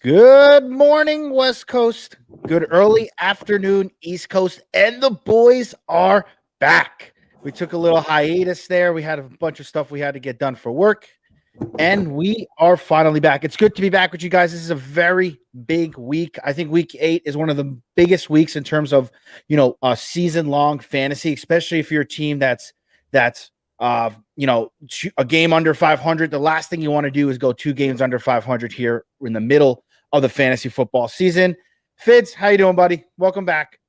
Good morning, West Coast. Good early afternoon, East Coast. And the boys are back. We took a little hiatus there. We had a bunch of stuff we had to get done for work. And we are finally back. It's good to be back with you guys. This is a very big week. I think week 8 is one of the biggest weeks in terms of, a season-long fantasy, especially if you're a team that's a game under 500. The last thing you want to do is go 2 games under 500 here in the middle of the fantasy football season. Fids, how you doing, buddy? Welcome back.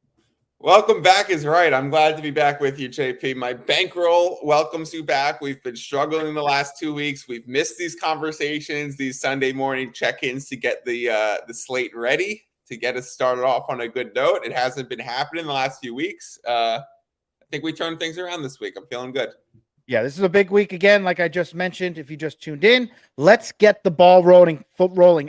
Welcome back is right. I'm glad to be back with you, JP. My bankroll welcomes you back. We've been struggling the last 2 weeks. We've missed these conversations, these Sunday morning check-ins to get the slate ready, to get us started off on a good note. It hasn't been happening the last few weeks. I think we turned things around this week. I'm feeling good. Yeah, this is a big week again, like I just mentioned. If you just tuned in, let's get the ball rolling.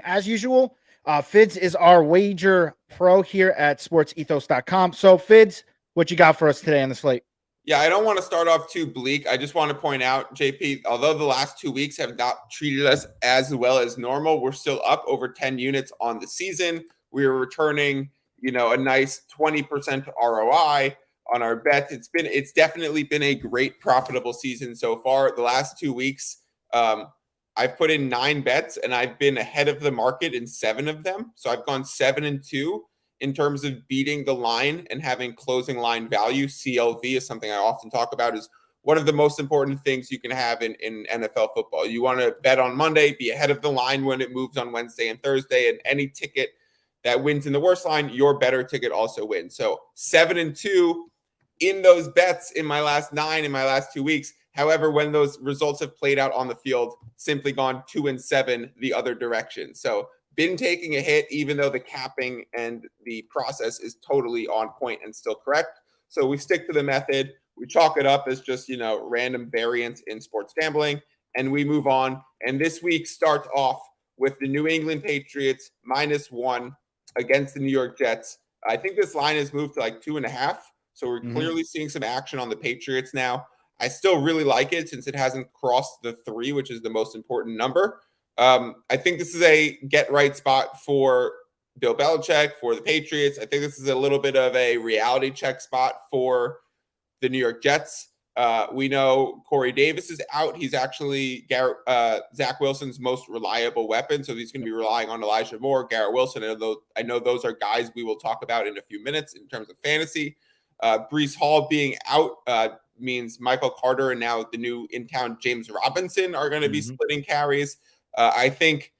As usual, Fids is our wager pro here at sportsethos.com. So, Fids, what you got for us today on the slate? Yeah, I don't want to start off too bleak. I just want to point out, JP, although the last 2 weeks have not treated us as well as normal, we're still up over 10 units on the season. We are returning, a nice 20% ROI on our bets. It's definitely been a great profitable season so far. The last 2 weeks, I've put in 9 bets and I've been ahead of the market in 7 of them. So I've gone 7-2 in terms of beating the line and having closing line value. CLV is something I often talk about, is one of the most important things you can have in NFL football. You want to bet on Monday, be ahead of the line when it moves on Wednesday and Thursday, and any ticket that wins in the worst line, your better ticket also wins. So 7-2 in those bets in my last 9 in my last 2 weeks. However, when those results have played out on the field, simply gone 2-7 the other direction. So been taking a hit, even though the capping and the process is totally on point and still correct. So we stick to the method. We chalk it up as just, random variance in sports gambling, and we move on. And this week starts off with the New England Patriots -1 against the New York Jets. I think this line has moved to like 2.5. So we're clearly seeing some action on the Patriots now. I still really like it since it hasn't crossed the 3, which is the most important number. I think this is a get-right spot for Bill Belichick, for the Patriots. I think this is a little bit of a reality check spot for the New York Jets. We know Corey Davis is out. He's actually Zach Wilson's most reliable weapon, so he's going to be relying on Elijah Moore, Garrett Wilson. I know those are guys we will talk about in a few minutes in terms of fantasy. Breece Hall being out means Michael Carter and now the new in-town James Robinson are going to be splitting carries. I think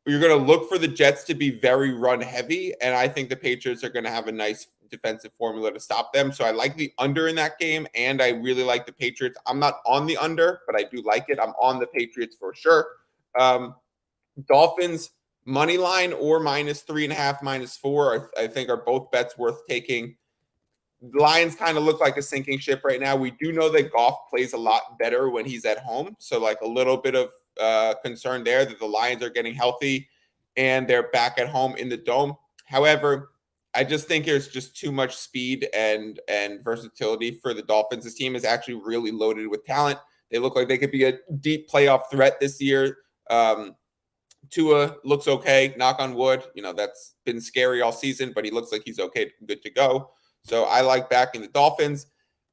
you're going to look for the Jets to be very run-heavy, and I think the Patriots are going to have a nice defensive formula to stop them. So I like the under in that game, and I really like the Patriots. I'm not on the under, but I do like it. I'm on the Patriots for sure. Dolphins money line or -3.5, -4, I think are both bets worth taking. The Lions kind of look like a sinking ship right now. We do know that Goff plays a lot better when he's at home. So like a little bit of concern there that the Lions are getting healthy and they're back at home in the Dome. However, I just think there's just too much speed and versatility for the Dolphins. This team is actually really loaded with talent. They look like they could be a deep playoff threat this year. Tua looks okay, knock on wood. That's been scary all season, but he looks like he's okay, good to go. So I like backing the Dolphins.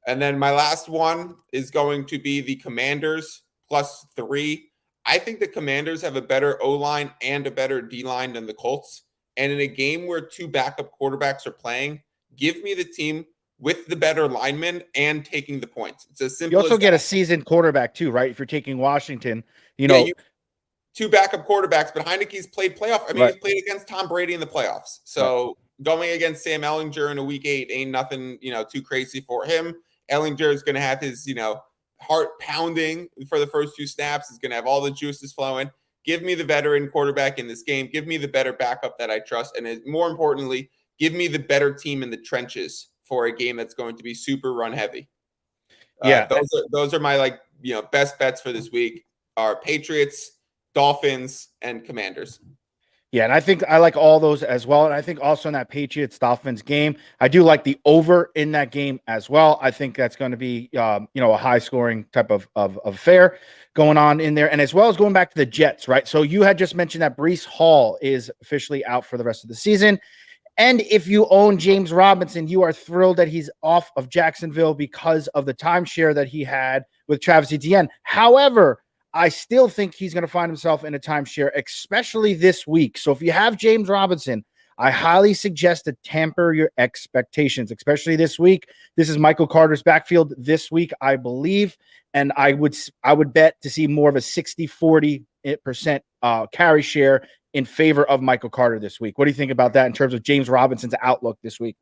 And then my last one is going to be the Commanders +3. I think the Commanders have a better O-line and a better D-line than the Colts. And in a game where 2 backup quarterbacks are playing, give me the team with the better linemen and taking the points. It's as simple as you also get a seasoned quarterback too, right? If you're taking Washington, 2 backup quarterbacks, but Heineke's played playoff. He's played against Tom Brady in the playoffs. So going against Sam Ehlinger in a week 8 ain't nothing, too crazy for him. Ehlinger is going to have his, heart pounding for the first 2 snaps. He's going to have all the juices flowing. Give me the veteran quarterback in this game. Give me the better backup that I trust. And more importantly, give me the better team in the trenches for a game that's going to be super run heavy. Those are my best bets for this week are Patriots, Dolphins, and Commanders. Yeah, and I think I like all those as well. And I think also in that Patriots Dolphins game, I do like the over in that game as well. I think that's going to be, a high scoring type of affair going on in there. And as well as going back to the Jets, right? So you had just mentioned that Breece Hall is officially out for the rest of the season. And if you own James Robinson, you are thrilled that he's off of Jacksonville because of the timeshare that he had with Travis Etienne. However, I still think he's going to find himself in a timeshare, especially this week. So if you have James Robinson, I highly suggest to temper your expectations, especially this week. This is Michael Carter's backfield this week, I believe. And I would bet to see more of a 60-40% carry share in favor of Michael Carter this week. What do you think about that in terms of James Robinson's outlook this week?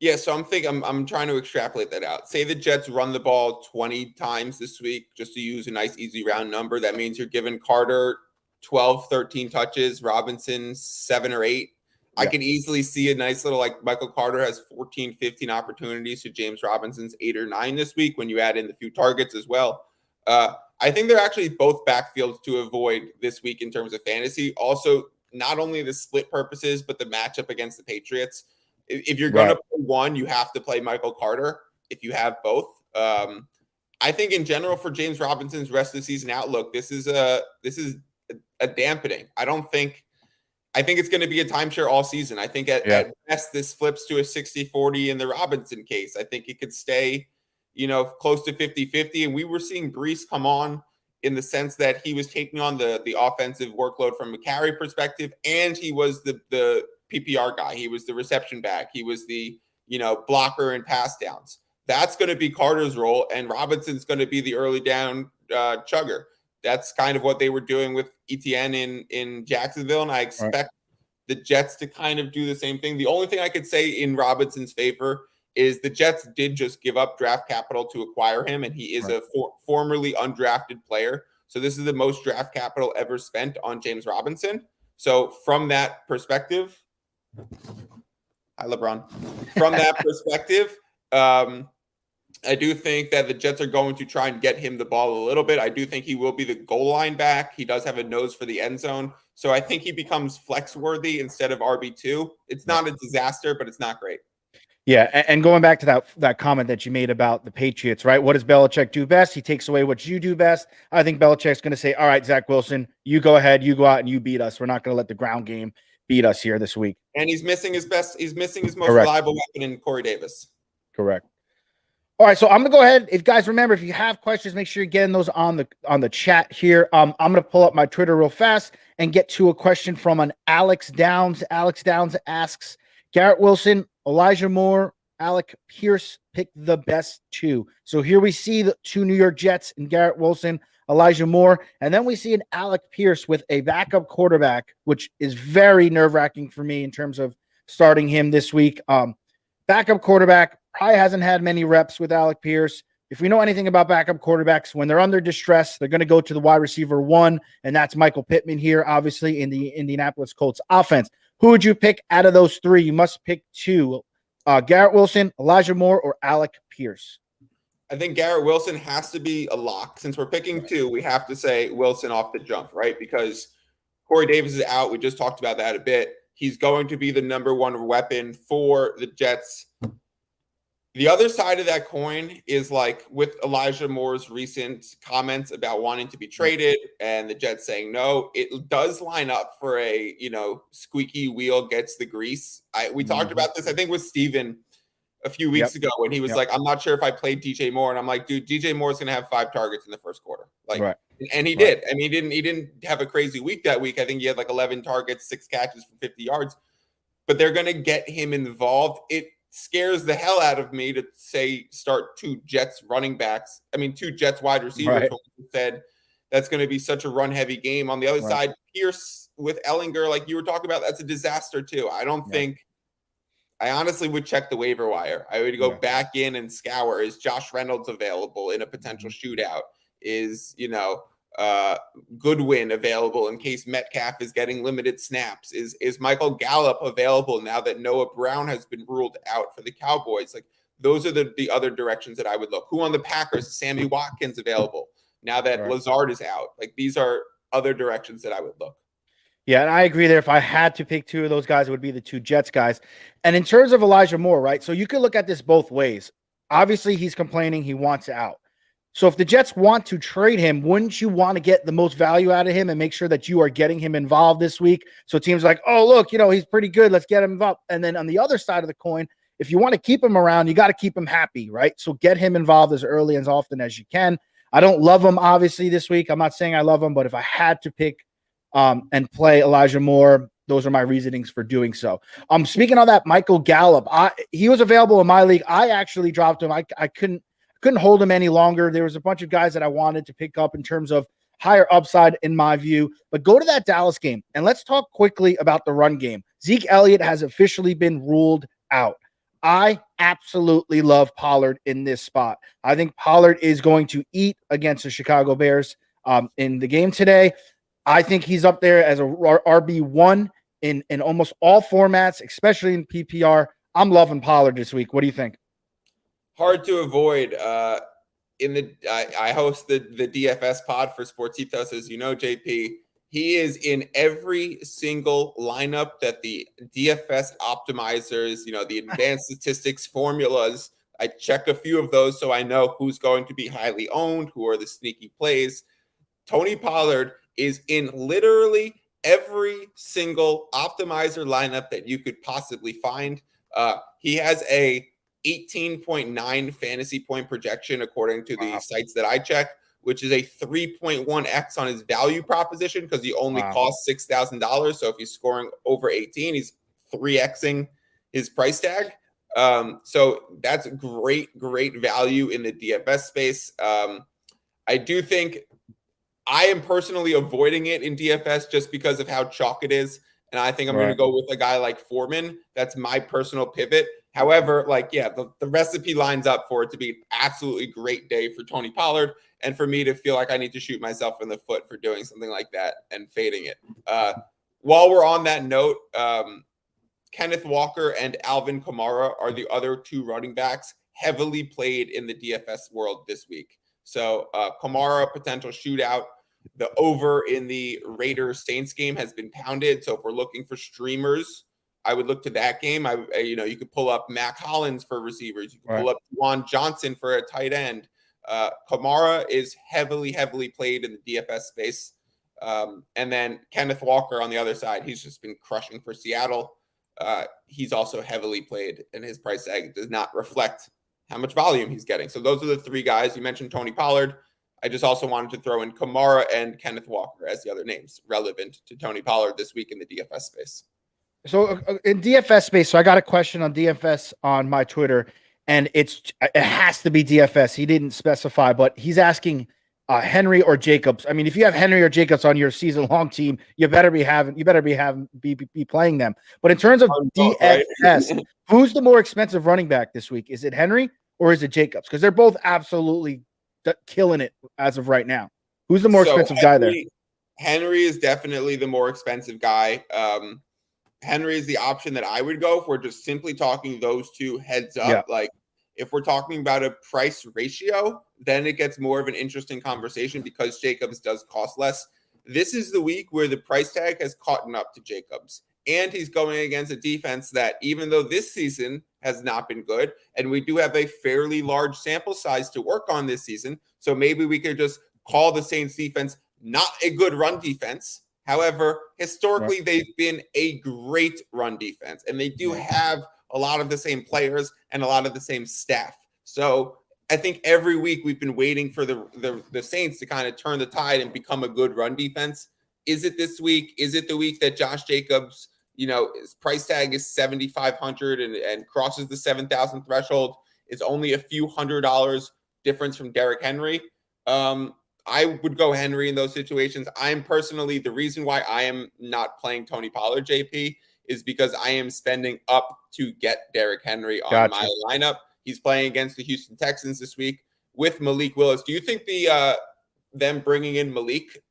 Yeah, so I'm trying to extrapolate that out. Say the Jets run the ball 20 times this week, just to use a nice easy round number. That means you're giving Carter 12, 13 touches, Robinson 7 or 8. I can easily see a nice little, like, Michael Carter has 14, 15 opportunities to James Robinson's 8 or 9 this week when you add in the few targets as well. I think they're actually both backfields to avoid this week in terms of fantasy. Also, not only the split purposes, but the matchup against the Patriots. If you're going to play one, you have to play Michael Carter if you have both. I think in general for James Robinson's rest of the season outlook, this is a dampening. I think it's going to be a timeshare all season. I think at best this flips to a 60-40 in the Robinson case. I think it could stay, close to 50-50. And we were seeing Breece come on in the sense that he was taking on the offensive workload from a carry perspective, and he was the PPR guy. He was the reception back. He was the, blocker and pass downs. That's going to be Carter's role, and Robinson's going to be the early down chugger. That's kind of what they were doing with Etienne in Jacksonville, and I expect the Jets to kind of do the same thing. The only thing I could say in Robinson's favor is the Jets did just give up draft capital to acquire him, and he is a formerly undrafted player. So this is the most draft capital ever spent on James Robinson. So from that perspective, hi, LeBron. From that perspective, I do think that the Jets are going to try and get him the ball a little bit. I do think he will be the goal line back. He does have a nose for the end zone. So I think he becomes flex worthy instead of RB2. It's not a disaster, but it's not great. Yeah, and going back to that comment that you made about the Patriots, right? What does Belichick do best? He takes away what you do best. I think Belichick's going to say, all right, Zach Wilson, you go ahead, you go out and you beat us. We're not going to let the ground game beat us here this week. And he's missing his most reliable weapon in Corey Davis. Correct. All right, so I'm gonna go ahead. If guys remember, if you have questions, make sure you're getting those on the chat here. I'm gonna pull up my Twitter real fast and get to a question from an Alex Downs. Alex Downs asks, Garrett Wilson, Elijah Moore, Alec Pierce pick the best two. So here we see the two New York Jets and Garrett Wilson, Elijah Moore, and then we see an Alec Pierce with a backup quarterback, which is very nerve-wracking for me in terms of starting him this week. Backup quarterback probably hasn't had many reps with Alec Pierce. If we know anything about backup quarterbacks, when they're under distress, they're going to go to the wide receiver one, and that's Michael Pittman here, obviously, in the Indianapolis Colts offense. Who would you pick out of those three? You must pick two. Garrett Wilson, Elijah Moore, or Alec Pierce? I think Garrett Wilson has to be a lock. Since we're picking two, we have to say Wilson off the jump, right? Because Corey Davis is out. We just talked about that a bit. He's going to be the number one weapon for the Jets. The other side of that coin is like with Elijah Moore's recent comments about wanting to be traded and the Jets saying no, it does line up for a, squeaky wheel gets the grease. We talked about this, I think, with Steven a few weeks ago when he was like, I'm not sure if I played DJ Moore. And I'm like, dude, DJ Moore's going to have 5 targets in the first quarter. And he did. I mean, he didn't have a crazy week that week. I think he had like 11 targets, 6 catches for 50 yards. But they're going to get him involved. It scares the hell out of me to say start 2 Jets running backs. I mean, 2 Jets wide receivers. Said that's going to be such a run-heavy game. On the other side, Pierce with Ellinger, like you were talking about, that's a disaster too. I don't think – I honestly would check the waiver wire. I would go back in and scour. Is Josh Reynolds available in a potential shootout? Is, Goodwin available in case Metcalf is getting limited snaps? Is Michael Gallup available now that Noah Brown has been ruled out for the Cowboys? Like, those are the other directions that I would look. Who on the Packers? Is Sammy Watkins available now that Lazard is out? Like, these are other directions that I would look. Yeah, and I agree there. If I had to pick two of those guys, it would be the two Jets guys. And in terms of Elijah Moore, right? So you could look at this both ways. Obviously, he's complaining he wants out. So if the Jets want to trade him, wouldn't you want to get the most value out of him and make sure that you are getting him involved this week? So teams are like, oh, look, he's pretty good. Let's get him involved. And then on the other side of the coin, if you want to keep him around, you got to keep him happy, right? So get him involved as early and as often as you can. I don't love him, obviously, this week. I'm not saying I love him, but if I had to pick and play Elijah Moore, those are my reasonings for doing so. Speaking of that, Michael Gallup, he was available in my league. I actually dropped him. I couldn't hold him any longer. There was a bunch of guys that I wanted to pick up in terms of higher upside in my view. But go to that Dallas game and let's talk quickly about the run game. Zeke Elliott has officially been ruled out. I absolutely love Pollard in this spot. I think Pollard is going to eat against the Chicago Bears in the game today. I think he's up there as a RB1 in almost all formats, especially in PPR. I'm loving Pollard this week. What do you think? Hard to avoid. I host the DFS pod for Sports Ethos, as you know, JP. He is in every single lineup that the DFS optimizers, the advanced statistics formulas. I check a few of those so I know who's going to be highly owned, who are the sneaky plays. Tony Pollard is in literally every single optimizer lineup that you could possibly find. He has a 18.9 fantasy point projection according to the sites that I check, which is a 3.1x on his value proposition because he only costs $6,000. So if he's scoring over 18, he's 3xing his price tag. So that's great value in the DFS space. I do think I am personally avoiding it in DFS just because of how chalk it is. And I think I'm going to go with a guy like Foreman. That's my personal pivot. However, the recipe lines up for it to be an absolutely great day for Tony Pollard and for me to feel like I need to shoot myself in the foot for doing something like that and fading it. While we're on that note, Kenneth Walker and Alvin Kamara are the other two running backs heavily played in the DFS world this week. So Kamara, potential shootout. The over in the Raiders Saints game has been pounded. So if we're looking for streamers, I would look to that game. You could pull up Mac Hollins for receivers. You can pull up Juwan Johnson for a tight end. Kamara is heavily played in the DFS space. And then Kenneth Walker on the other side, he's just been crushing for Seattle. He's also heavily played, and his price tag does not reflect how much volume he's getting. So those are the three guys. You mentioned Tony Pollard. I just also wanted to throw in Kamara and Kenneth Walker as the other names relevant to Tony Pollard this week in the DFS space. So in DFS space, so I got a question on DFS on my Twitter, and it has to be DFS. He didn't specify, but he's asking Henry or Jacobs. I mean, if you have Henry or Jacobs on your season-long team, you better be playing them. But in terms of DFS, who's the more expensive running back this week? Is it Henry or is it Jacobs? Because they're both absolutely killing it as of right now. Who's the more expensive guy there? Henry is definitely the more expensive guy. Henry is the option that I would go if we're just simply talking those two heads up. Yeah. If we're talking about a price ratio, then it gets more of an interesting conversation because Jacobs does cost less. This is the week where the price tag has caught up to Jacobs. And he's going against a defense that, even though this season has not been good, and we do have a fairly large sample size to work on this season, so maybe we could just call the Saints defense not a good run defense. However, historically, they've been a great run defense, and they do have a lot of the same players and a lot of the same staff. So I think every week we've been waiting for the Saints to kind of turn the tide and become a good run defense. Is it this week? Is it the week that Josh Jacobs, his price tag is $7,500 and crosses the 7,000 threshold? It's only a few $100 difference from Derrick Henry. I would go Henry in those situations. I'm personally, the reason why I am not playing Tony Pollard, JP, is because I am spending up to get Derrick Henry on my lineup. He's playing against the Houston Texans this week with Malik Willis. Do you think them bringing in Malik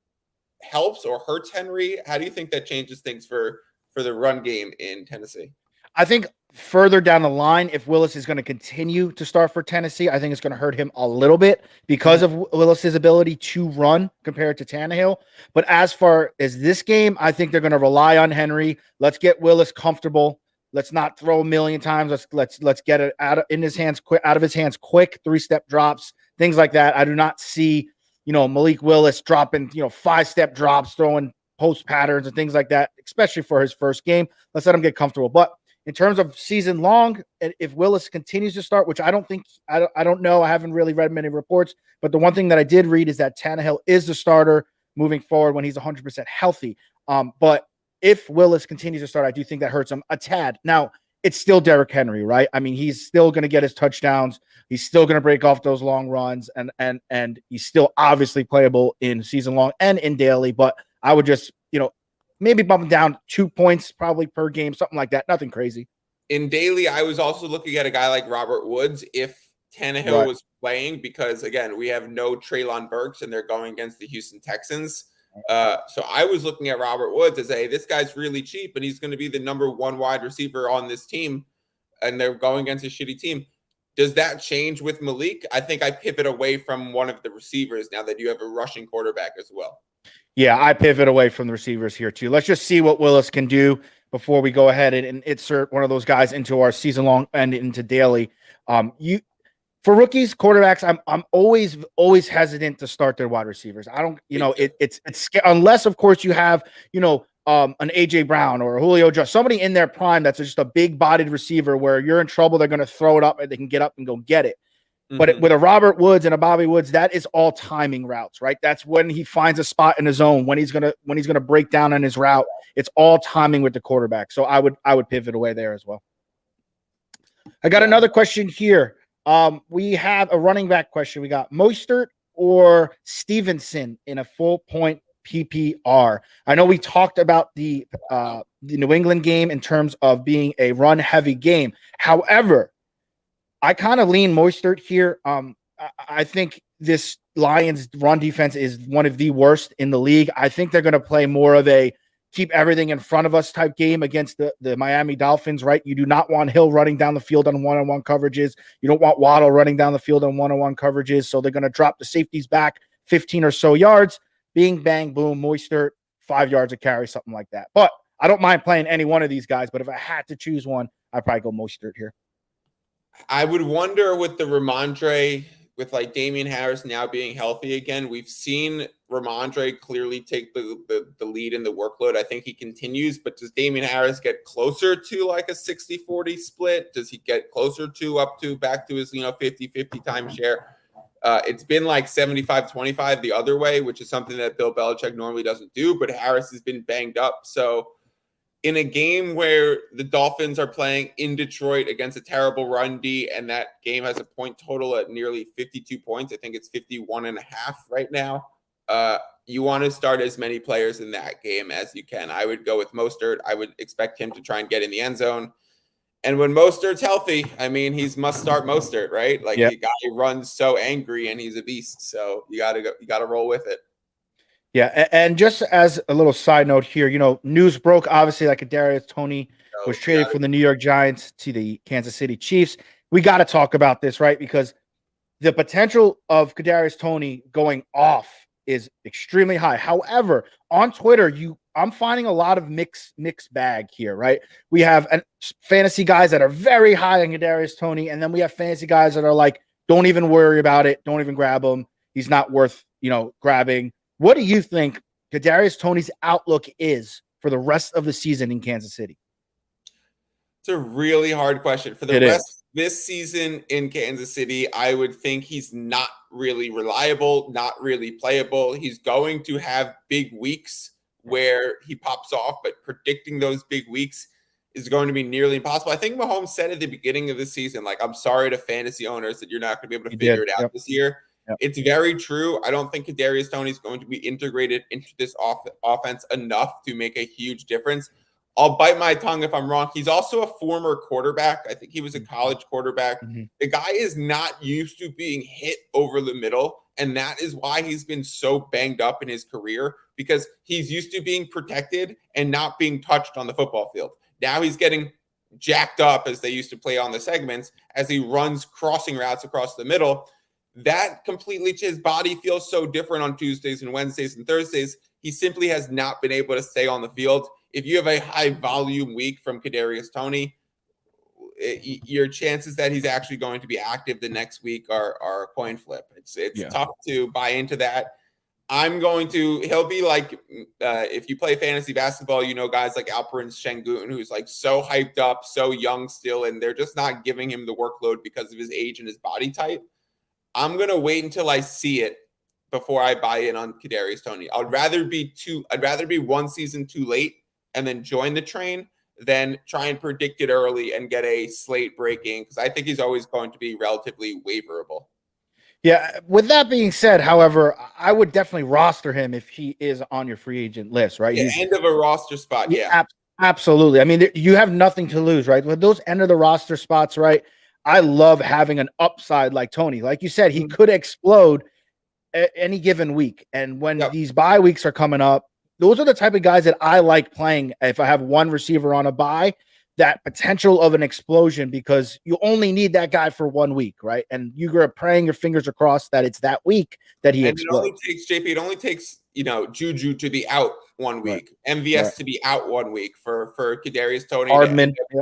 helps or hurts Henry? How do you think that changes things for the run game in Tennessee? I think further down the line, if Willis is going to continue to start for Tennessee, I think it's going to hurt him a little bit because of Willis's ability to run compared to Tannehill. But as far as this game, I think they're going to rely on Henry. Let's get Willis comfortable. Let's not throw a million times. Let's get it out of his hands quick, 3-step drops, things like that. I do not see, Malik Willis dropping, 5-step drops, throwing post patterns and things like that, especially for his first game. Let's let him get comfortable. But in terms of season long, if Willis continues to start, which I don't know. I haven't really read many reports, but the one thing that I did read is that Tannehill is the starter moving forward when he's 100% healthy. But if Willis continues to start, I do think that hurts him a tad. Now, it's still Derrick Henry, right? I mean, he's still going to get his touchdowns. He's still going to break off those long runs, and he's still obviously playable in season long and in daily. But I would just, maybe bump him down 2 points probably per game, something like that. Nothing crazy. In daily, I was also looking at a guy like Robert Woods if Tannehill was playing, because again, we have no Treylon Burks and they're going against the Houston Texans. So I was looking at Robert Woods as this guy's really cheap and he's going to be the number 1 wide receiver on this team, and they're going against a shitty team. Does that change with Malik? I think I pivot away from one of the receivers now that you have a rushing quarterback as well. Yeah, I pivot away from the receivers here too. Let's just see what Willis can do before we go ahead and insert one of those guys into our season long and into daily. For rookies, quarterbacks, I'm always hesitant to start their wide receivers. I don't, it's unless of course you have, an AJ Brown or Julio Jones, somebody in their prime that's just a big bodied receiver where you're in trouble, they're going to throw it up and they can get up and go get it. But with a Robert Woods and a Bobby Woods, that is all timing routes, right? That's when he finds a spot in his zone, when he's gonna break down on his route. It's all timing with the quarterback. So I would pivot away there as well. I got another question here. We have a running back question. We got Mostert or Stevenson in a full point PPR. I know we talked about the New England game in terms of being a run heavy game. However, I kind of lean Mostert here. I think this Lions run defense is one of the worst in the league. I think they're going to play more of a keep everything in front of us type game against the Miami Dolphins, right? You do not want Hill running down the field on one-on-one coverages. You don't want Waddle running down the field on one-on-one coverages. So they're going to drop the safeties back 15 or so yards. Bing, bang, boom, Mostert, 5 yards of carry, something like that. But I don't mind playing any one of these guys. But if I had to choose one, I'd probably go Mostert here. I would wonder with the Ramondre, with like Damian Harris now being healthy again, we've seen Ramondre clearly take the lead in the workload. I think he continues, but does Damian Harris get closer to like a 60-40 split? Does he get closer to back to his 50-50 timeshare? It's been like 75-25 the other way, which is something that Bill Belichick normally doesn't do, but Harris has been banged up. So in a game where the Dolphins are playing in Detroit against a terrible run D, and that game has a point total at nearly 52 points, I think it's 51.5 right now. You want to start as many players in that game as you can. I would go with Mostert. I would expect him to try and get in the end zone. And when Mostert's healthy, I mean, he's must start Mostert, right? Like the guy runs so angry and he's a beast. So you got to roll with it. Yeah, and just as a little side note here, news broke, obviously, like Kadarius Toney was traded from the New York Giants to the Kansas City Chiefs. We got to talk about this, right? Because the potential of Kadarius Toney going off is extremely high. However, on Twitter, I'm finding a lot of mixed bag here, right? We have fantasy guys that are very high on Kadarius Toney, and then we have fantasy guys that are like, don't even worry about it, don't even grab him. He's not worth, grabbing. What do you think Kadarius Toney's outlook is for the rest of the season in Kansas City? It's a really hard question. For the rest of this season in Kansas City, I would think he's not really reliable, not really playable. He's going to have big weeks where he pops off, but predicting those big weeks is going to be nearly impossible. I think Mahomes said at the beginning of the season, like, I'm sorry to fantasy owners that you're not going to be able to figure it out this year. Yep. It's very true. I don't think Kadarius Toney is going to be integrated into this offense enough to make a huge difference. I'll bite my tongue if I'm wrong. He's also a former quarterback. I think he was a college quarterback. Mm-hmm. The guy is not used to being hit over the middle, and that is why he's been so banged up in his career, because he's used to being protected and not being touched on the football field. Now he's getting jacked up as they used to play on the segments, as he runs crossing routes across the middle. That completely, his body feels so different on Tuesdays and Wednesdays and Thursdays. He simply has not been able to stay on the field. If you have a high volume week from Kadarius Toney, your chances that he's actually going to be active the next week are a coin flip. It's tough to buy into that. He'll be like, if you play fantasy basketball, guys like Alperen Şengün, who's like so hyped up, so young still, and they're just not giving him the workload because of his age and his body type. I'm going to wait until I see it before I buy in on Kadarius Toney. I'd rather be one season too late and then join the train than try and predict it early and get a slate breaking, because I think he's always going to be relatively waiverable. Yeah. With that being said, however, I would definitely roster him if he is on your free agent list, right? Yeah, end of a roster spot. Yeah, absolutely. I mean, you have nothing to lose, right? With those end of the roster spots, right? I love having an upside like Toney. Like you said, he could explode any given week. And when these bye weeks are coming up, those are the type of guys that I like playing. If I have one receiver on a bye, that potential of an explosion, because you only need that guy for 1 week, right? And you're praying your fingers across that it's that week that he explodes. It only takes Juju to be out 1 week, MVS to be out 1 week for Kadarius Toney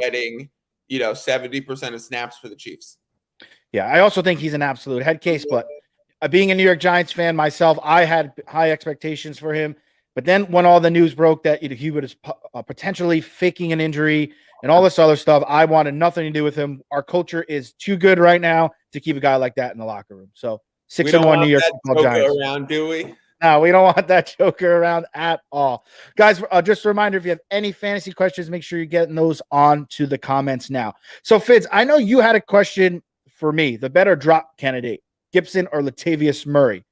getting 70% of snaps for the Chiefs. Yeah, I also think he's an absolute head case, but being a New York Giants fan myself, I had high expectations for him. But then when all the news broke that he was potentially faking an injury and all this other stuff, I wanted nothing to do with him. Our culture is too good right now to keep a guy like that in the locker room. So 6-1 New York Giants. Around, do we? No, we don't want that joker around at all. Guys, just a reminder, if you have any fantasy questions, make sure you're getting those on to the comments now. So, Fitz, I know you had a question for me, the better drop candidate, Gibson or Latavius Murray.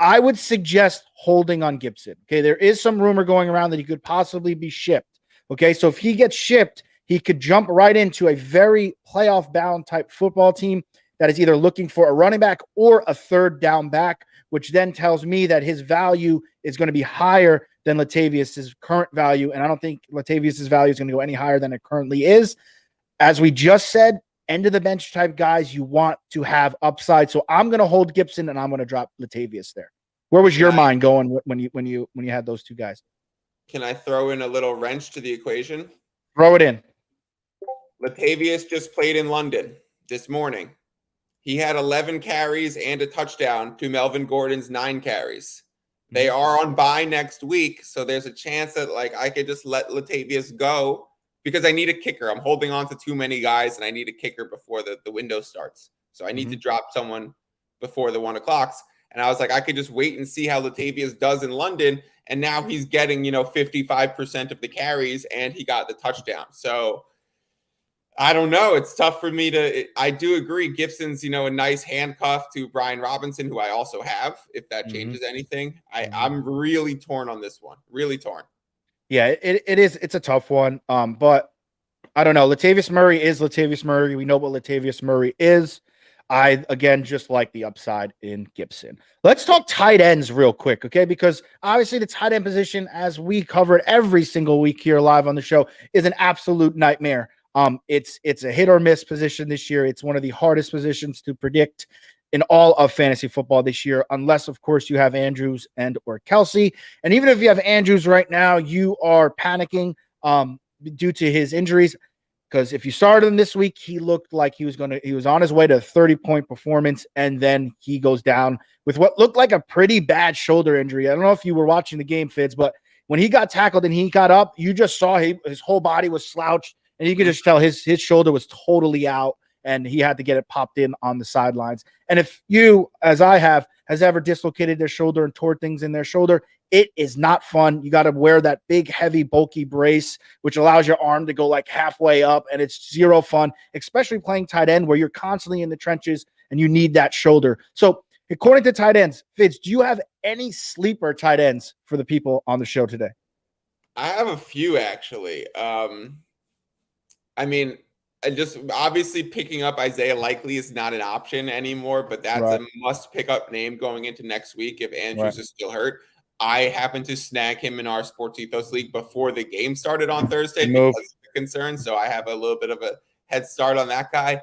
I would suggest holding on Gibson. Okay, there is some rumor going around that he could possibly be shipped. Okay, so if he gets shipped, he could jump right into a very playoff-bound type football team that is either looking for a running back or a third down back, which then tells me that his value is going to be higher than Latavius's current value, and I don't think Latavius's value is going to go any higher than it currently is. As we just said, end of the bench type guys you want to have upside. So I'm going to hold Gibson and I'm going to drop Latavius there. Where was your mind going when you had those two guys? Can I throw in a little wrench to the equation? Throw it in. Latavius just played in London this morning. He had 11 carries and a touchdown to Melvin Gordon's 9 carries. They are on bye next week, so there's a chance that I could just let Latavius go because I need a kicker. I'm holding on to too many guys, and I need a kicker before the window starts. So I need to drop someone before the 1 o'clocks. And I was like, I could just wait and see how Latavius does in London. And now he's getting, 55% of the carries, and he got the touchdown. So I don't know. It's tough for me I do agree. Gibson's, a nice handcuff to Brian Robinson, who I also have, if that changes anything. I'm really torn on this one. Really torn. Yeah, it is. It's a tough one. But I don't know. Latavius Murray is Latavius Murray. We know what Latavius Murray is. I, again, just like the upside in Gibson. Let's talk tight ends real quick, okay? Because obviously the tight end position, as we covered every single week here live on the show, is an absolute nightmare. It's a hit or miss position this year. It's one of the hardest positions to predict in all of fantasy football this year, unless, of course, you have Andrews and or Kelsey. And even if you have Andrews right now, you are panicking due to his injuries. Because if you started him this week, he looked like he was on his way to a 30-point performance, and then he goes down with what looked like a pretty bad shoulder injury. I don't know if you were watching the game, Fitz, but when he got tackled and he got up, you just saw his whole body was slouched, and you could just tell his shoulder was totally out, and he had to get it popped in on the sidelines. And if you, as I have, has ever dislocated their shoulder and tore things in their shoulder, it is not fun. You got to wear that big, heavy, bulky brace, which allows your arm to go like halfway up, and it's zero fun, especially playing tight end where you're constantly in the trenches and you need that shoulder. So according to tight ends, Fitz, do you have any sleeper tight ends for the people on the show today? I have a few, actually. Just obviously picking up Isaiah Likely is not an option anymore, but that's a must pick up name going into next week if Andrews is still hurt. I happened to snag him in our Sports Ethos League before the game started on Thursday because of the concern. So I have a little bit of a head start on that guy.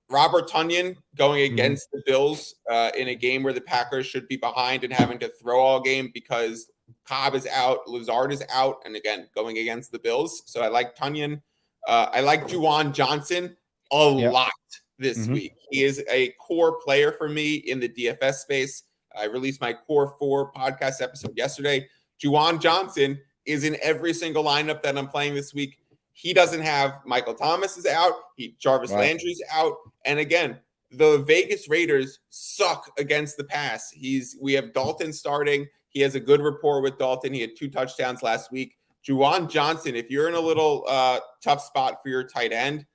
Robert Tonyan going against the Bills in a game where the Packers should be behind and having to throw all game because Cobb is out, Lazard is out, and again, going against the Bills. So I like Tonyan. I like Juwan Johnson a lot this week. He is a core player for me in the DFS space. I released my Core 4 podcast episode yesterday. Juwan Johnson is in every single lineup that I'm playing this week. He doesn't have Michael Thomas is out. Jarvis Landry's out. And again, the Vegas Raiders suck against the pass. We have Dalton starting. He has a good rapport with Dalton. He had 2 touchdowns last week. Juwan Johnson, if you're in a little tough spot for your tight end,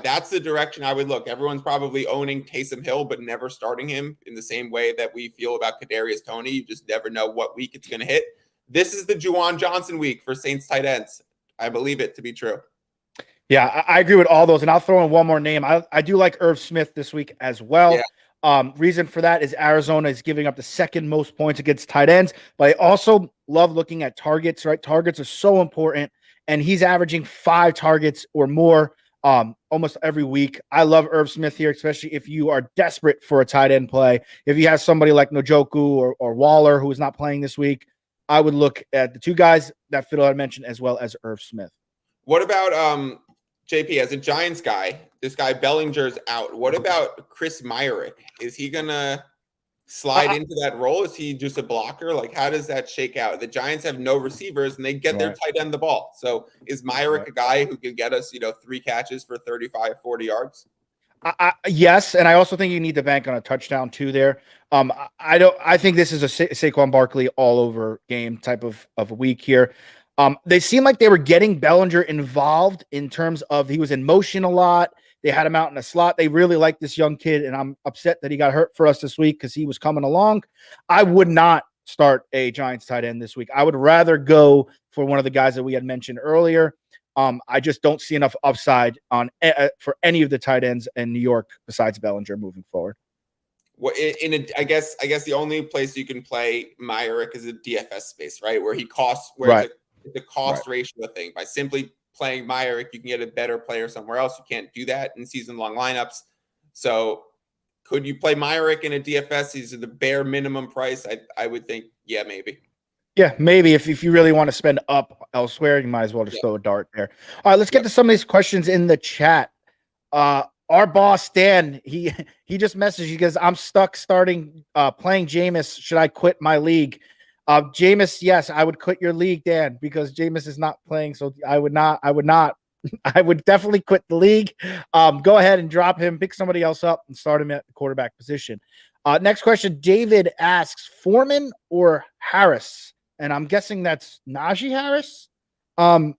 that's the direction I would look. Everyone's probably owning Taysom Hill, but never starting him in the same way that we feel about Kadarius Toney. You just never know what week it's going to hit. This is the Juwan Johnson week for Saints tight ends. I believe it to be true. Yeah, I agree with all those. And I'll throw in one more name. I do like Irv Smith this week as well. Yeah. Reason for that is Arizona is giving up the second most points against tight ends. But I also love looking at targets, right? Targets are so important. And he's averaging 5 targets or more almost every week. I love Irv Smith here, especially if you are desperate for a tight end play. If you have somebody like Njoku or Waller who is not playing this week, I would look at the 2 guys that Fiddle had mentioned as well as Irv Smith. What about JP as a Giants guy? This guy Bellinger's out. What about Chris Myrick? Is he gonna slide into that role? Is he just a blocker? Like, how does that shake out? The Giants have no receivers and they get their tight end the ball. So is Myrick a guy who can get us, 3 catches for 35, 40 yards? Yes, and I also think you need to bank on a touchdown too there. I think this is a Saquon Barkley all over game type of week here. They seem like they were getting Bellinger involved in terms of he was in motion a lot. They had him out in a slot. They really like this young kid, and I'm upset that he got hurt for us this week because he was coming along. I would not start a Giants tight end this week. I would rather go for one of the guys that we had mentioned earlier. I just don't see enough upside on for any of the tight ends in New York besides Bellinger moving forward. Well, I guess the only place you can play Myrick is a DFS space, right? Where he costs, where it's a cost ratio thing. By simply playing Myrick, you can get a better player somewhere else. You can't do that in season-long lineups. So could you play Myrick in a DFS? These are the bare minimum price. I would think, yeah, maybe. Yeah, maybe if you really want to spend up elsewhere, you might as well just throw a dart there. All right, let's get to some of these questions in the chat. Our boss, Dan, he just messaged. He goes, I'm stuck starting playing Jameis. Should I quit my league? Jameis, yes, I would quit your league, Dan, because Jameis is not playing. So I would not. I would definitely quit the league. Go ahead and drop him, pick somebody else up, and start him at the quarterback position. Next question. David asks, Foreman or Harris? And I'm guessing that's Najee Harris. I'm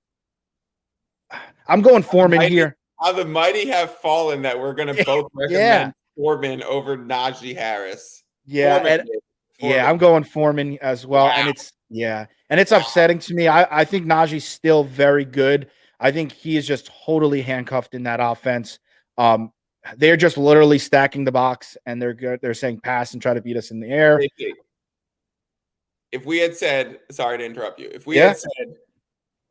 going Foreman here. How the mighty have fallen that we're going to both recommend Foreman over Najee Harris. Yeah, Foreman. I'm going Foreman as well. Wow. And it's upsetting to me. I think Najee's still very good. I think he is just totally handcuffed in that offense. They're just literally stacking the box, and they're saying pass and try to beat us in the air. If we had said, sorry to interrupt you, if we had said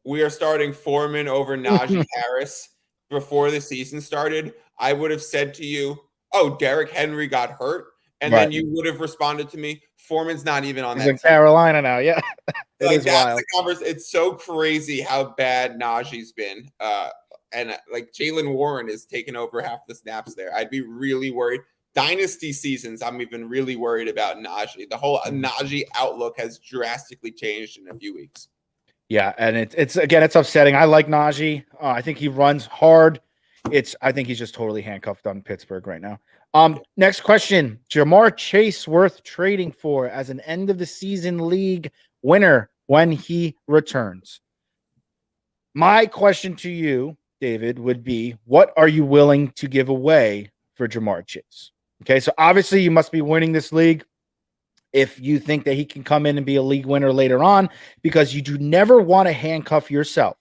we are starting Foreman over Najee Harris before the season started, I would have said to you, oh, Derrick Henry got hurt. And then you would have responded to me, Foreman's not even on that team. Carolina now, yeah. Like, that's the conversation. It's so crazy how bad Najee's been. And like Jaylen Warren is taking over half the snaps there. I'd be really worried. Dynasty seasons, I'm even really worried about Najee. The whole Najee outlook has drastically changed in a few weeks. Yeah, and it's upsetting. I like Najee. I think he runs hard. I think he's just totally handcuffed on Pittsburgh right now. Next question. Jamar Chase worth trading for as an end of the season league winner when he returns? My question to you, David, would be, what are you willing to give away for Jamar Chase? Okay, so obviously you must be winning this league if you think that he can come in and be a league winner later on, because you do never want to handcuff yourself,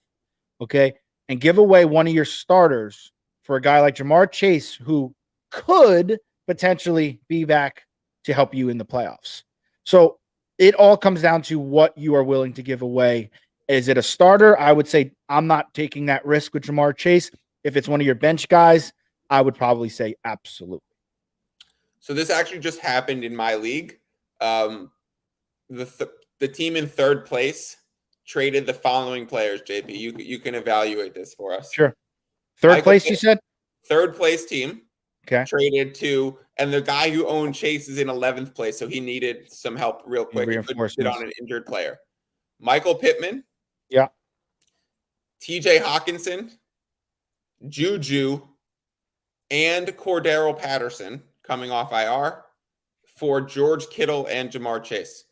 okay, and give away one of your starters for a guy like Jamar Chase, who could potentially be back to help you in the playoffs. So it all comes down to what you are willing to give away Is it a starter? I would say I'm not taking that risk with Jamar Chase. If it's one of your bench guys, I would probably say absolutely. So this actually just happened in my league. Um, the team in third place traded the following players. JP, you can evaluate this for us. Sure. Third place, you said? Third place team. Okay. Traded to, and the guy who owned Chase is in 11th place, so he needed some help real quick. He couldn't sit on an injured player. Michael Pittman. Yeah. TJ Hawkinson, Juju, and Cordero Patterson coming off IR for George Kittle and Jamar Chase.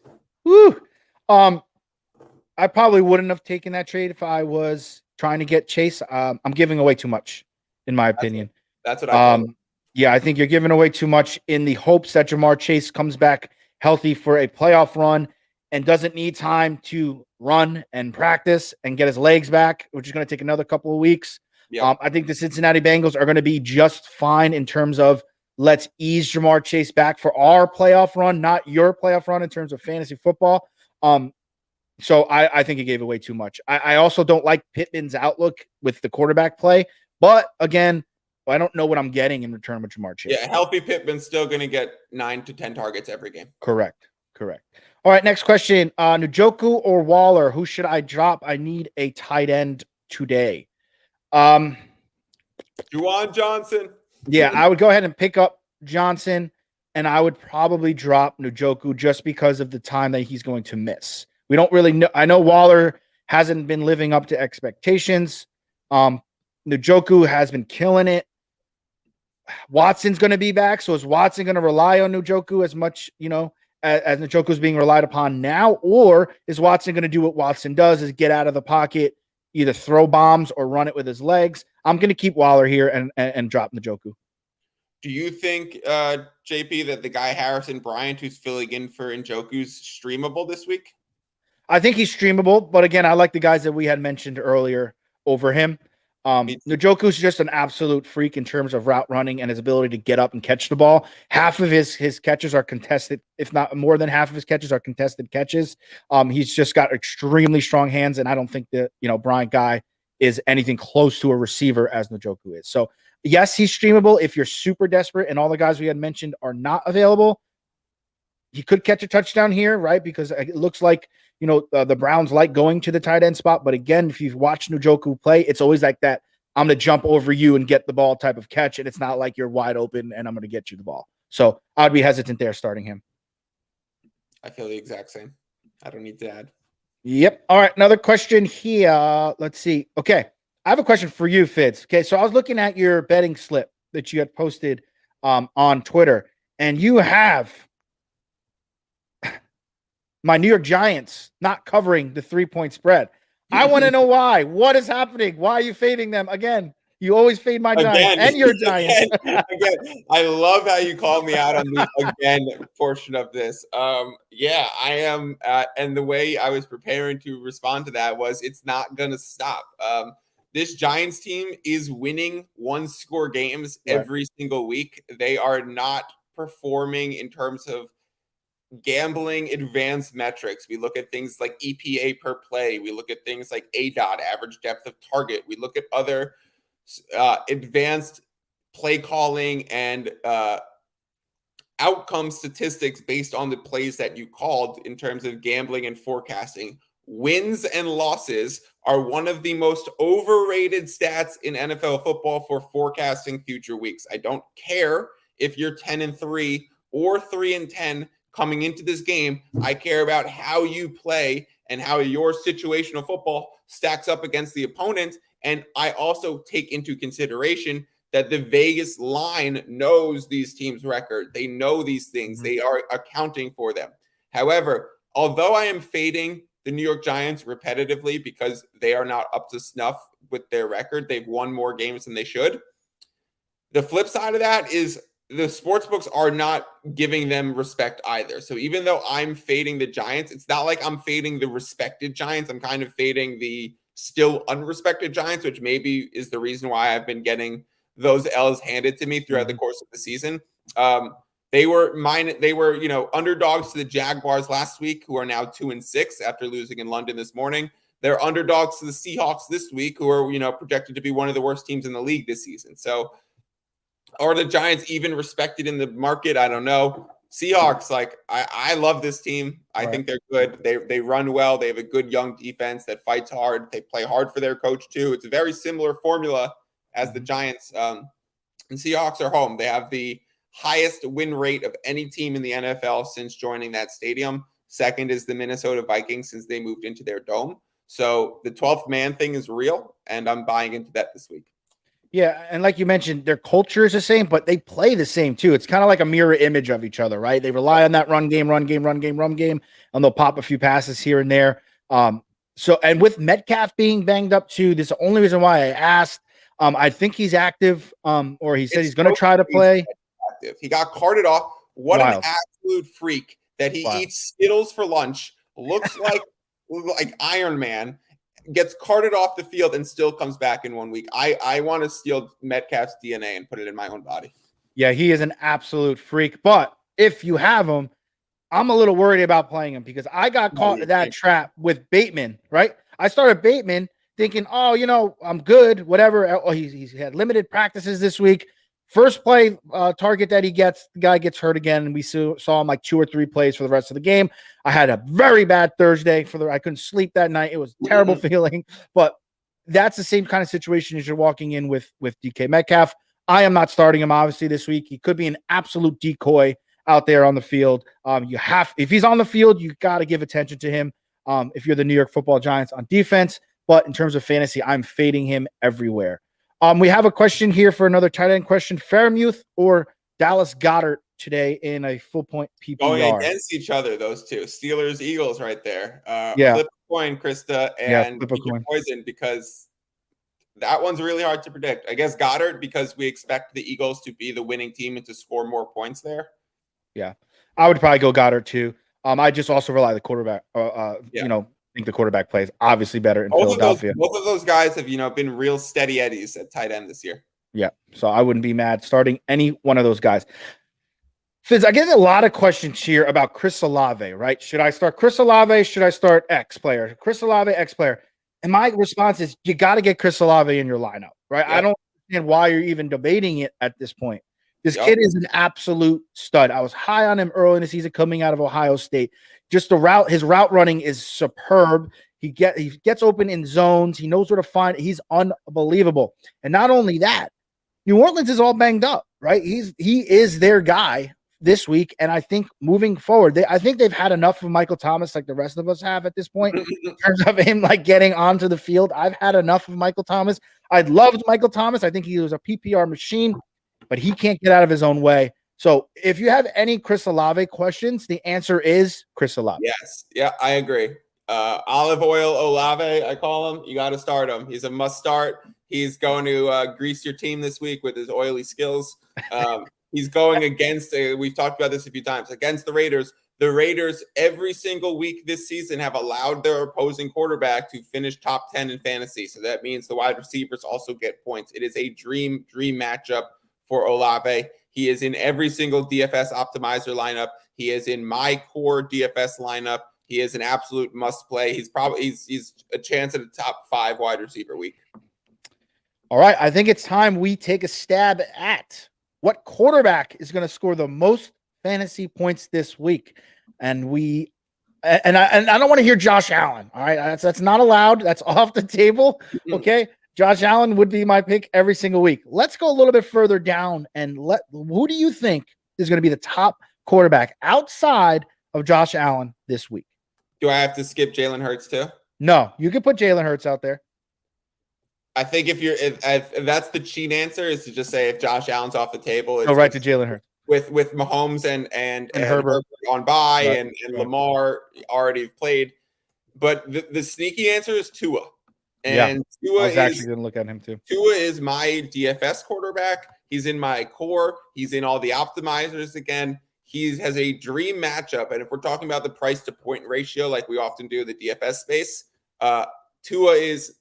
Woo. I probably wouldn't have taken that trade if I was trying to get Chase. I'm giving away too much, in my opinion. That's what I thought. Yeah, I think you're giving away too much in the hopes that Jamar Chase comes back healthy for a playoff run and doesn't need time to run and practice and get his legs back, which is going to take another couple of weeks. Yep. I think the Cincinnati Bengals are going to be just fine in terms of let's ease Jamar Chase back for our playoff run, not your playoff run in terms of fantasy football. So I think he gave away too much. I also don't like Pittman's outlook with the quarterback play, but again, I don't know what I'm getting in return with Jamar Chase. Yeah, healthy Pittman's still going to get 9 to 10 targets every game. Correct. All right, next question. Njoku or Waller, who should I drop? I need a tight end today. Juwan Johnson. Yeah, I would go ahead and pick up Johnson, and I would probably drop Njoku just because of the time that he's going to miss. We don't really know. I know Waller hasn't been living up to expectations. Njoku has been killing it. Watson's going to be back. So is Watson going to rely on Njoku as much, as Njoku is being relied upon now? Or is Watson going to do what Watson does, is get out of the pocket, either throw bombs or run it with his legs? I'm going to keep Waller here and drop Njoku. Do you think, JP, that the guy Harrison Bryant, who's filling in for Njoku's streamable this week? I think he's streamable, but again, I like the guys that we had mentioned earlier over him. Njoku's just an absolute freak in terms of route running and his ability to get up and catch the ball. Half of his catches are contested, if not more than half of his catches are contested catches. He's just got extremely strong hands, and I don't think that Bryant Guy is anything close to a receiver as Njoku is. So yes, he's streamable if you're super desperate, and all the guys we had mentioned are not available. He could catch a touchdown here, right? Because it looks like the Browns like going to the tight end spot. But again, if you've watched Njoku play, it's always like that. I'm going to jump over you and get the ball type of catch. And it's not like you're wide open and I'm going to get you the ball. So I'd be hesitant there starting him. I feel the exact same. I don't need to add. Yep. All right. Another question here. Let's see. Okay. I have a question for you, Fitz. Okay. So I was looking at your betting slip that you had posted on Twitter, and you have my New York Giants not covering the 3-point spread. I want to know why. What is happening? Why are you fading them again? You always fade my Giants and your Giants. Again, I love how you called me out on the again portion of this. Yeah, I am. And the way I was preparing to respond to that was it's not going to stop. This Giants team is winning one-score games every single week. They are not performing in terms of gambling advanced metrics. We look at things like EPA per play. We look at things like ADOT, average depth of target. We look at other advanced play calling and outcome statistics based on the plays that you called in terms of gambling and forecasting. Wins and losses are one of the most overrated stats in NFL football for forecasting future weeks. I don't care if you're 10-3 or 3-10 coming into this game. I care about how you play and how your situational football stacks up against the opponent. And I also take into consideration that the Vegas line knows these teams' record. They know these things. They are accounting for them. However, although I am fading the New York Giants repetitively because they are not up to snuff with their record, they've won more games than they should. The flip side of that is the sportsbooks are not giving them respect either. So even though I'm fading the Giants, it's not like I'm fading the respected Giants. I'm kind of fading the still unrespected Giants, which maybe is the reason why I've been getting those L's handed to me throughout the course of the season. They were underdogs to the Jaguars last week, who are now 2-6 after losing in London this morning. They're underdogs to the Seahawks this week, who are, projected to be one of the worst teams in the league this season. So are the Giants even respected in the market? I don't know. Seahawks, I love this team. I think they're good. They run well. They have a good young defense that fights hard. They play hard for their coach too. It's a very similar formula as the Giants. And Seahawks are home. They have the highest win rate of any team in the NFL since joining that stadium. Second is the Minnesota Vikings since they moved into their dome. So the 12th man thing is real, and I'm buying into that this week. Yeah, and like you mentioned, their culture is the same, but they play the same too. It's kind of like a mirror image of each other, right? They rely on that run game, and they'll pop a few passes here and there. And with Metcalf being banged up too, this is the only reason why I asked. I think he's active, or he said he's going to try to play. Active. He got carted off. What an absolute freak that he eats Skittles for lunch, looks like Iron Man, gets carted off the field and still comes back in 1 week. I want to steal Metcalf's DNA and put it in my own body. Yeah, he is an absolute freak. But if you have him, I'm a little worried about playing him because I got caught in that trap with Bateman, right? I started Bateman thinking, I'm good, whatever. Oh, he's had limited practices this week. First play target that he gets, the guy gets hurt again, and we saw him like 2 or 3 plays for the rest of the game. I had a very bad Thursday. I couldn't sleep that night. It was a terrible feeling, but that's the same kind of situation as you're walking in with DK Metcalf. I am not starting him, obviously, this week. He could be an absolute decoy out there on the field. If he's on the field, you got to give attention to him if you're the New York Football Giants on defense. But in terms of fantasy, I'm fading him everywhere. We have a question here for another tight end question. Fairmuth or Dallas Goedert today in a full point PPR? Going against each other, those two. Steelers, Eagles right there. Flip a coin, Krista, and flip a coin. Poison, because that one's really hard to predict. I guess Goddard, because we expect the Eagles to be the winning team and to score more points there. Yeah. I would probably go Goddard too. I just also rely on the quarterback. I think the quarterback plays obviously better in Philadelphia. Both of those guys have, been real steady eddies at tight end this year. Yeah. So I wouldn't be mad starting any one of those guys. Fizz, I get a lot of questions here about Chris Olave, right? Should I start Chris Olave? Should I start X player? Chris Olave, X player. And my response is you got to get Chris Olave in your lineup, right? Yep. I don't understand why you're even debating it at this point. This kid is an absolute stud. I was high on him early in the season coming out of Ohio State. Just his route running is superb. He gets open in zones. He knows where to find it. He's unbelievable. And not only that, New Orleans is all banged up, right? He is their guy this week. And I think moving forward, I think they've had enough of Michael Thomas, like the rest of us have at this point, in terms of him getting onto the field. I've had enough of Michael Thomas. I loved Michael Thomas. I think he was a PPR machine, but he can't get out of his own way. So if you have any Chris Olave questions, the answer is Chris Olave. Yes. Yeah, I agree. Olive oil Olave, I call him. You got to start him. He's a must start. He's going to grease your team this week with his oily skills. He's going against, we've talked about this a few times, against the Raiders. The Raiders every single week this season have allowed their opposing quarterback to finish top 10 in fantasy. So that means the wide receivers also get points. It is a dream matchup for Olave. He is in every single DFS optimizer lineup. He is in my core DFS lineup. He is an absolute must play. He's a chance at a top 5 wide receiver week. All right. I think it's time we take a stab at what quarterback is going to score the most fantasy points this week. And I don't want to hear Josh Allen. All right. That's not allowed. That's off the table. Okay. Josh Allen would be my pick every single week. Let's go a little bit further down and who do you think is going to be the top quarterback outside of Josh Allen this week? Do I have to skip Jalen Hurts too? No, you can put Jalen Hurts out there. I think if that's the cheat answer is to just say if Josh Allen's off the table, go right to Jalen Hurts with Mahomes and Herbert on bye and Lamar already played. But the sneaky answer is Tua. And Tua I was actually going to look at him too. Tua is my DFS quarterback. He's in my core. He's in all the optimizers again. He has a dream matchup. And if we're talking about the price to point ratio, like we often do in the DFS space, Tua is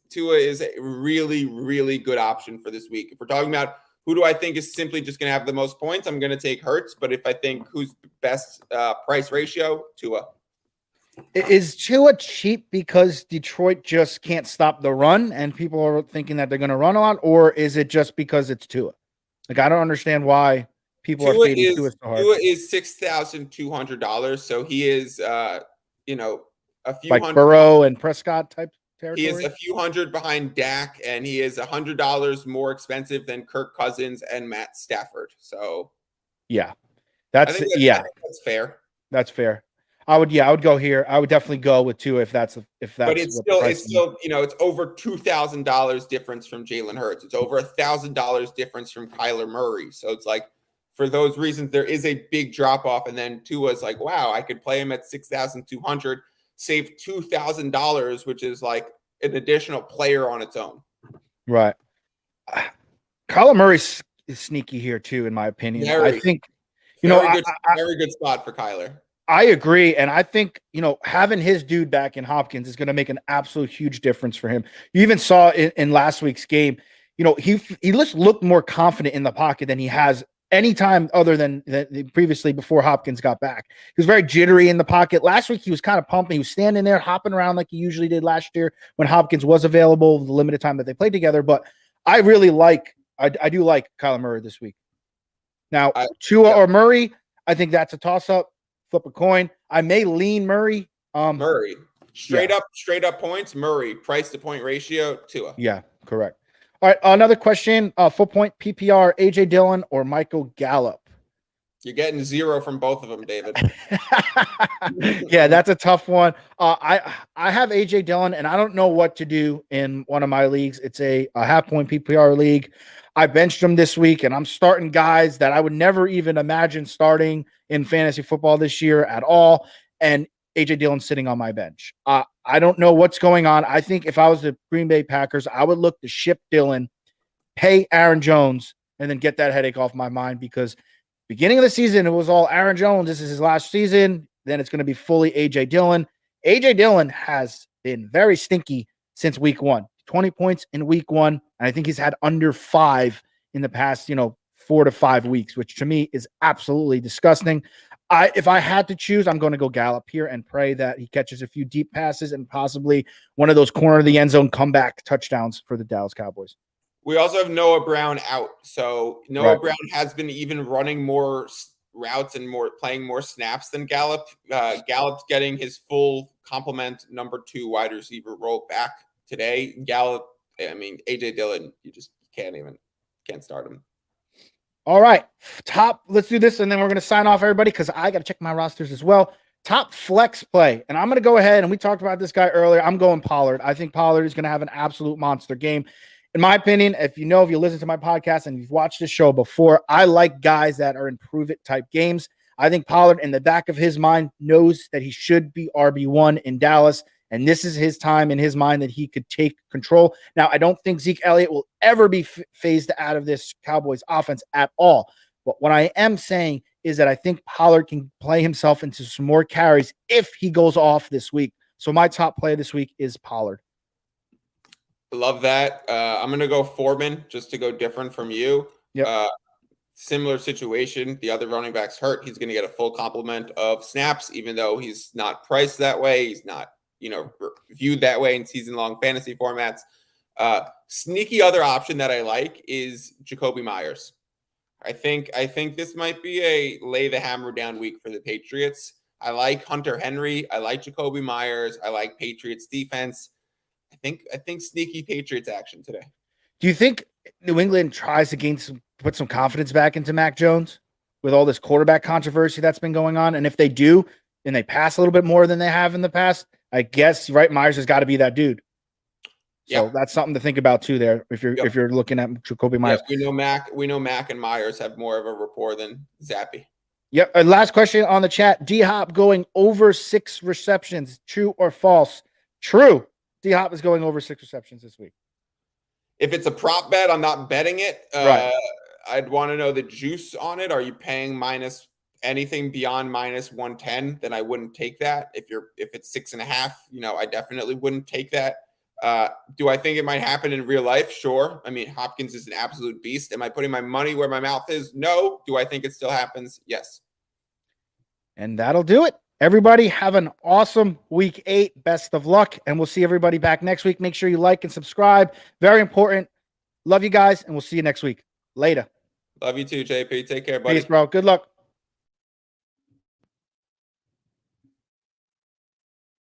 a really, really good option for this week. If we're talking about who do I think is simply just going to have the most points, I'm going to take Hurts. But if I think who's best price ratio, Tua. Is Tua cheap because Detroit just can't stop the run and people are thinking that they're going to run a lot, or is it just because it's Tua? Like, I don't understand why people are fading Tua so hard. Tua is $6,200, so he is you know, a few Like hundred. Burrow and Prescott type He is territory. a few hundred behind Dak, and he is $100 more expensive than Kirk Cousins and Matt Stafford. So Yeah, I think that's fair. That's fair. I would go here. I would definitely go with Tua if that's But what it's the price still it's over $2,000 difference from Jalen Hurts. It's over $1,000 difference from Kyler Murray. So it's like, for those reasons, there is a big drop off. And then Tua's like, wow, I could play him at 6,200, save $2,000, which is like an additional player on its own. Right. Kyler Murray is sneaky here too, in my opinion. I think very good spot for Kyler. I agree. And I think, having his dude back in Hopkins is going to make an absolute huge difference for him. You even saw in last week's game, he just looked more confident in the pocket than he has any time other than previously before Hopkins got back. He was very jittery in the pocket. Last week, he was kind of pumping. He was standing there, hopping around like he usually did last year when Hopkins was available, the limited time that they played together. But I really I do like Kyler Murray this week. Now, Tua or Murray, I think that's a toss-up. Flip a coin. I may lean Murray. Murray. Straight up points, Murray. Price to point ratio, Tua. Yeah, correct. All right, another question. Full point PPR, AJ Dillon or Michael Gallup? You're getting 0 from both of them, David. Yeah, that's a tough one. I have AJ Dillon, and I don't know what to do in one of my leagues. It's a half point PPR league. I benched him this week, and I'm starting guys that I would never even imagine starting in fantasy football this year at all. And AJ Dillon's sitting on my bench. I don't know what's going on. I think if I was the Green Bay Packers, I would look to ship Dillon, pay Aaron Jones, and then get that headache off my mind, because beginning of the season, it was all Aaron Jones. This is his last season. Then it's going to be fully AJ Dillon. AJ Dillon has been very stinky since week 1. 20 points in week 1. And I think he's had under 5 in the past, 4 to 5 weeks, which to me is absolutely disgusting. If I had to choose, I'm going to go Gallup here and pray that he catches a few deep passes and possibly one of those corner of the end zone comeback touchdowns for the Dallas Cowboys. We also have Noah Brown out. So Noah Brown has been even running more routes and playing more snaps than Gallup. Gallup's getting his full complement number 2 wide receiver role back today. Gallup, AJ Dillon, you just can't start him. All right, let's do this, and then we're going to sign off, everybody, because I got to check my rosters as well. Top flex play, and I'm going to go ahead, and we talked about this guy earlier. I'm going Pollard. I think Pollard is going to have an absolute monster game. In my opinion, if you listen to my podcast and you've watched this show before, I like guys that are in prove-it type games. I think Pollard, in the back of his mind, knows that he should be RB1 in Dallas, and this is his time in his mind that he could take control. Now, I don't think Zeke Elliott will ever be phased out of this Cowboys offense at all. But what I am saying is that I think Pollard can play himself into some more carries if he goes off this week. So my top play this week is Pollard. Love that. I'm going to go Foreman just to go different from you. Yep. Similar situation. The other running back's hurt. He's going to get a full complement of snaps, even though he's not priced that way. He's not viewed that way in season-long fantasy formats. Sneaky other option that I like is Jacoby Myers. I think this might be a lay the hammer down week for the Patriots. I like Hunter Henry. I like Jacoby Myers. I like Patriots defense. I think sneaky Patriots action today. Do you think New England tries to put some confidence back into Mac Jones with all this quarterback controversy that's been going on? And if they do, and they pass a little bit more than they have in the past, I guess, right, Myers has got to be that dude. So that's something to think about too there if you're looking at Jacoby Myers. We know Mac and Myers have more of a rapport than Zappy. Yep. Last question on the chat. D-Hop going over 6 receptions. True or false? True. D-Hop is going over 6 receptions this week. If it's a prop bet, I'm not betting it. Right. I'd want to know the juice on it. Are you paying anything beyond -110? Then I wouldn't take that. If it's 6.5, I definitely wouldn't take that. Do I think it might happen in real life? Sure. Hopkins is an absolute beast. Am I putting my money where my mouth is? No. Do I think it still happens? Yes. And that'll do it. Everybody have an awesome week 8. Best of luck. And we'll see everybody back next week. Make sure you like and subscribe. Very important. Love you guys. And we'll see you next week. Later. Love you too, JP. Take care, buddy. Peace, bro. Good luck.